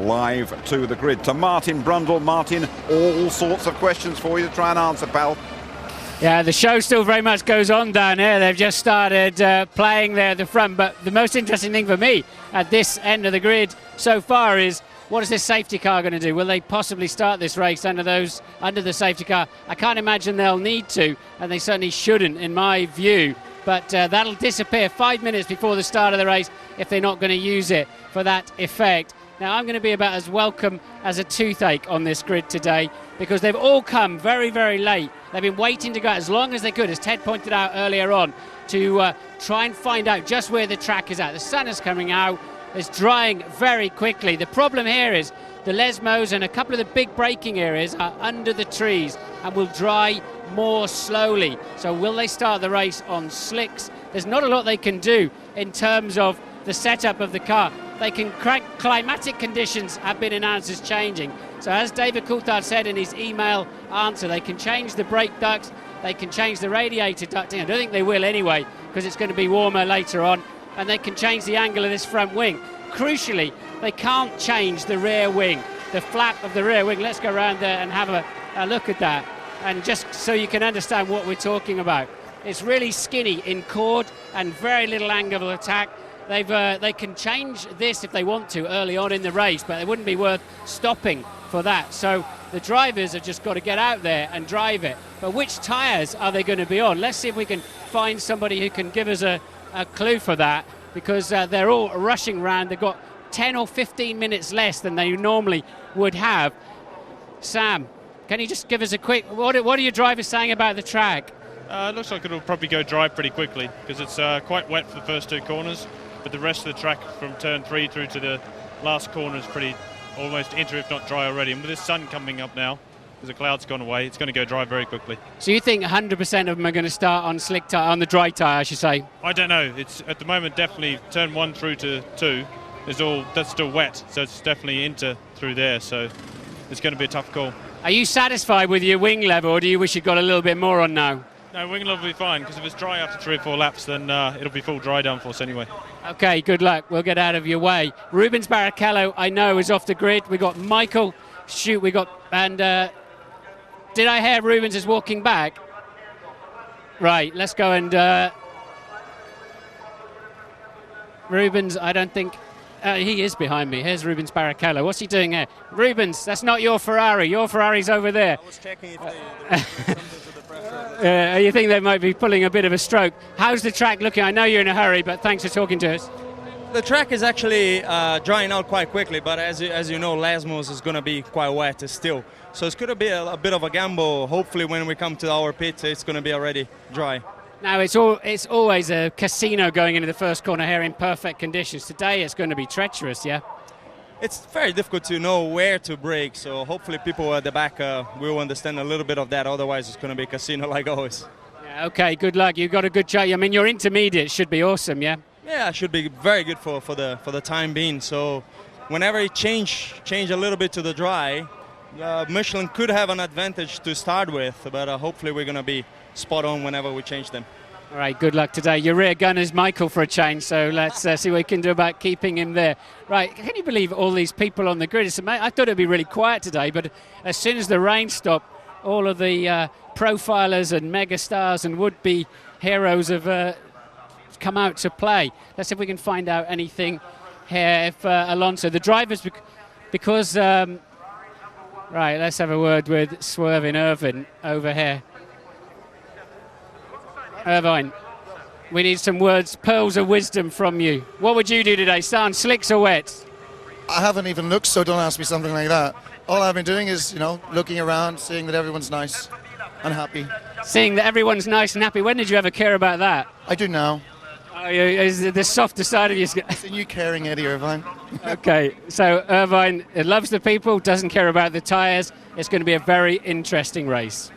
live to the grid to Martin Brundle. Martin, all sorts of questions for you to try and answer, pal. Yeah, the show still very much goes on down here. They've just started playing there at the front, but the most interesting thing for me at this end of the grid so far is, what is this safety car going to do? Will they possibly start this race under the safety car? I can't imagine they'll need to, and they certainly shouldn't, in my view. But that'll disappear 5 minutes before the start of the race if they're not going to use it for that effect. Now, I'm going to be about as welcome as a toothache on this grid today, because they've all come very, very late. They've been waiting to go as long as they could, as Ted pointed out earlier on, to try and find out just where the track is at. The sun is coming out. It's drying very quickly. The problem here is the Lesmos and a couple of the big braking areas are under the trees and will dry more slowly. So will they start the race on slicks? There's not a lot they can do in terms of the setup of the car. They can climatic conditions have been announced as changing. So as David Coulthard said in his email answer, they can change the brake ducts, they can change the radiator ducting. I don't think they will anyway, because it's going to be warmer later on, and they can change the angle of this front wing. Crucially, they can't change the rear wing, the flap of the rear wing. Let's go around there and have a look at that, and just so you can understand what we're talking about. It's really skinny in chord and very little angle of attack. They can change this if they want to early on in the race, but it wouldn't be worth stopping for that. So the drivers have just got to get out there and drive it. But which tyres are they going to be on? Let's see if we can find somebody who can give us a clue for that, because they're all rushing around. They've got 10 or 15 minutes less than they normally would have. Sam, can you just give us a quick, what are your drivers saying about the track? It looks like it'll probably go dry pretty quickly, because it's quite wet for the first two corners, but the rest of the track from turn 3 through to the last corner is pretty almost inter, if not dry already. And with the sun coming up now, because the cloud's gone away, it's going to go dry very quickly. So you think 100% of them are going to start on slick tyre, on the dry tyre, I should say? I don't know. It's at the moment definitely turn 1 through to 2 that's still wet, so it's definitely inter through there. So it's going to be a tough call. Are you satisfied with your wing level, or do you wish you'd got a little bit more on now? No, wing level will be fine, because if it's dry after 3 or 4 laps, then it'll be full dry downforce anyway. Okay, good luck. We'll get out of your way. Rubens Barrichello, I know, is off the grid. We got Michael. And did I hear Rubens is walking back? Right, let's go and Rubens, I don't think he is behind me. Here's Rubens Barrichello. What's he doing here? Rubens, that's not your Ferrari. Your Ferrari's over there. I was checking if the pressure. You think they might be pulling a bit of a stroke. How's the track looking? I know you're in a hurry, but thanks for talking to us. The track is actually drying out quite quickly, but as you know, Lesmos is going to be quite wet still. So it's going to be a bit of a gamble. Hopefully when we come to our pit, it's going to be already dry. Now, it's always a casino going into the first corner here in perfect conditions. Today it's going to be treacherous, yeah? It's very difficult to know where to brake, so hopefully people at the back will understand a little bit of that. Otherwise, it's going to be a casino like always. Yeah, okay, good luck. You've got a good shot. I mean, your intermediate should be awesome, yeah? Yeah, it should be very good for the time being. So whenever it change a little bit to the dry, Michelin could have an advantage to start with, but hopefully we're going to be spot on whenever we change them. All right, good luck today. Your rear gunner is Michael for a change, so let's see what we can do about keeping him there. Right, can you believe all these people on the grid? I thought it'd be really quiet today, but as soon as the rain stopped, all of the profilers and megastars and would-be heroes have come out to play. Let's see if we can find out anything here. If Alonso, the drivers, because right, let's have a word with Swervin Irvin over here. Irvine, we need some words, pearls of wisdom from you. What would you do today, Stan? Slicks or wets? I haven't even looked, so don't ask me something like that. All I've been doing is, looking around, seeing that everyone's nice and happy. Seeing that everyone's nice and happy. When did you ever care about that? I do now. Oh, is the softer side of you? It's a new caring Eddie Irvine. Okay, so Irvine loves the people, doesn't care about the tyres. It's going to be a very interesting race.